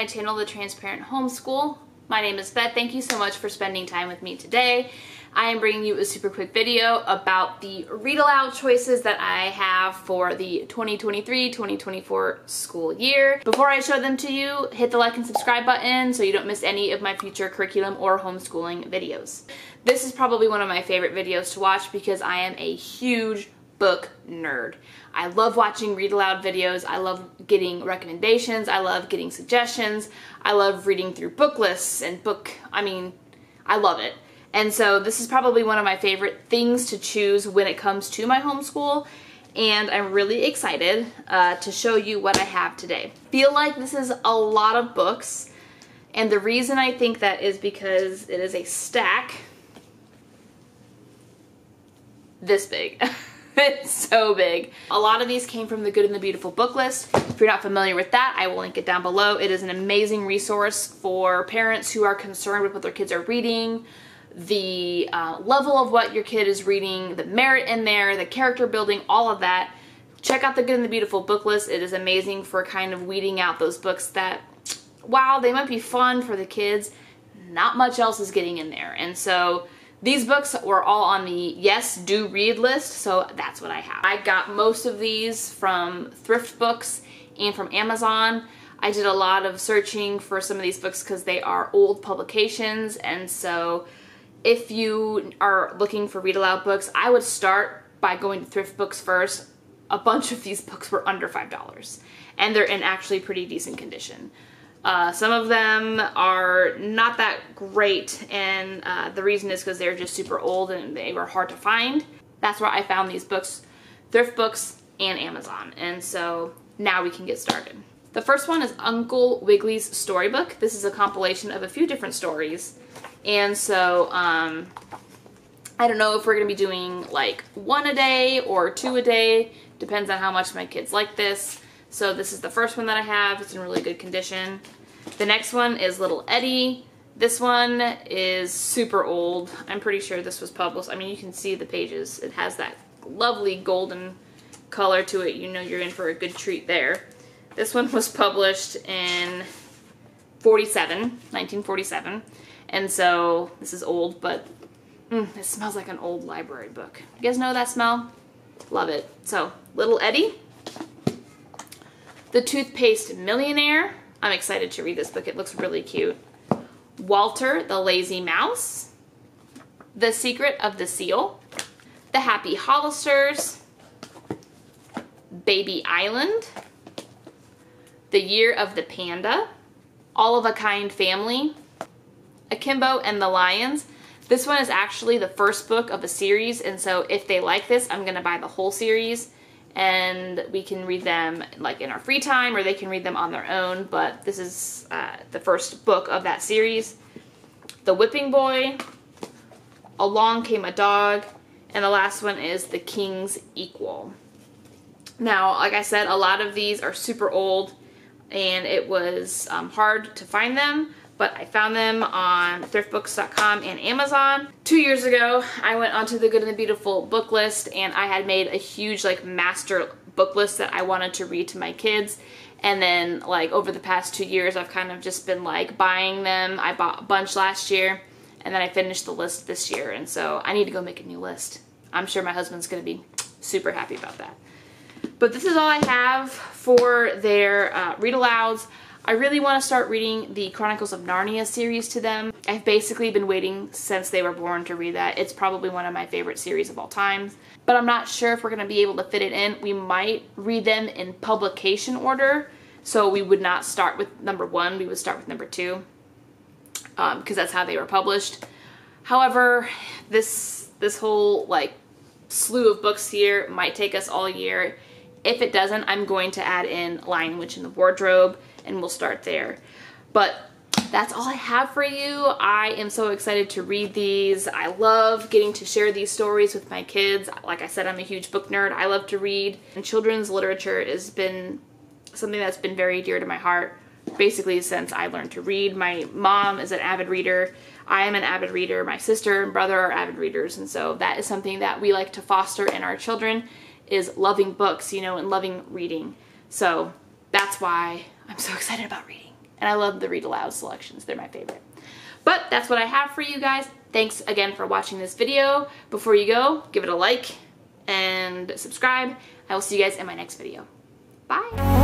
channel, The Transparent Homeschool. My name is Beth. Thank you so much for spending time with me today. I am bringing you a super quick video about the read aloud choices that I have for the 2023-2024 school year. Before I show them to you, hit the like and subscribe button so you don't miss any of my future curriculum or homeschooling videos. This is probably one of my favorite videos to watch because I am a huge book nerd. I love watching read aloud videos. I love getting recommendations. I love getting suggestions. I love reading through book lists and I love it. And so this is probably one of my favorite things to choose when it comes to my homeschool, and I'm really excited to show you what I have today. Feel like this is a lot of books, and the reason I think that is because it is a stack this big. It's so big. A lot of these came from the Good and the Beautiful book list. If you're not familiar with that, I will link it down below. It is an amazing resource for parents who are concerned with what their kids are reading, the level of what your kid is reading, the merit in there, the character building, all of that. Check out the Good and the Beautiful book list. It is amazing for kind of weeding out those books that, while they might be fun for the kids, not much else is getting in there. And so these books were all on the yes, do read list, so that's what I have. I got most of these from thrift books and from Amazon. I did a lot of searching for some of these books because they are old publications, and so if you are looking for read aloud books, I would start by going to thrift books first. A bunch of these books were under $5, and they're in actually pretty decent condition. Some of them are not that great, and the reason is because they're just super old and they were hard to find. That's where I found these books, thrift books and Amazon, and so now we can get started. The first one is Uncle Wiggily's Storybook. This is a compilation of a few different stories, and so I don't know if we're going to be doing like one a day or two a day, depends on how much my kids like this. So this is the first one that I have. It's in really good condition. The next one is Little Eddie. This one is super old. I'm pretty sure this was published. I mean, you can see the pages. It has that lovely golden color to it. You know you're in for a good treat there. This one was published in 1947. And so this is old, but it smells like an old library book. You guys know that smell? Love it. So, Little Eddie. The Toothpaste Millionaire. I'm excited to read this book. It looks really cute. Walter the Lazy Mouse. The Secret of the Seal. The Happy Hollisters. Baby Island. The Year of the Panda. All of a Kind Family. Akimbo and the Lions. This one is actually the first book of a series, and so if they like this, I'm going to buy the whole series, and we can read them like in our free time, or they can read them on their own, but this is the first book of that series. The Whipping Boy, Along Came a Dog, and the last one is The King's Equal. Now, like I said, a lot of these are super old, and it was hard to find them, but I found them on thriftbooks.com and Amazon. 2 years ago, I went onto the Good and the Beautiful book list, and I had made a huge like master book list that I wanted to read to my kids. And then like over the past 2 years, I've kind of just been like buying them. I bought a bunch last year, and then I finished the list this year, and so I need to go make a new list. I'm sure my husband's gonna be super happy about that. But this is all I have for their read alouds. I really want to start reading the Chronicles of Narnia series to them. I've basically been waiting since they were born to read that. It's probably one of my favorite series of all time. But I'm not sure if we're going to be able to fit it in. We might read them in publication order. So we would not start with number 1. We would start with number 2. Because that's how they were published. However, this whole like slew of books here might take us all year. If it doesn't, I'm going to add in Lion, Witch, and the Wardrobe, and we'll start there. But that's all I have for you. I am so excited to read these. I love getting to share these stories with my kids. Like I said, I'm a huge book nerd. I love to read, and children's literature has been something that's been very dear to my heart basically since I learned to read. My mom is an avid reader. I am an avid reader. My sister and brother are avid readers, and so that is something that we like to foster in our children, is loving books, you know, and loving reading. So that's why I'm so excited about reading. And I love the Read Aloud selections. They're my favorite. But that's what I have for you guys. Thanks again for watching this video. Before you go, give it a like and subscribe. I will see you guys in my next video. Bye.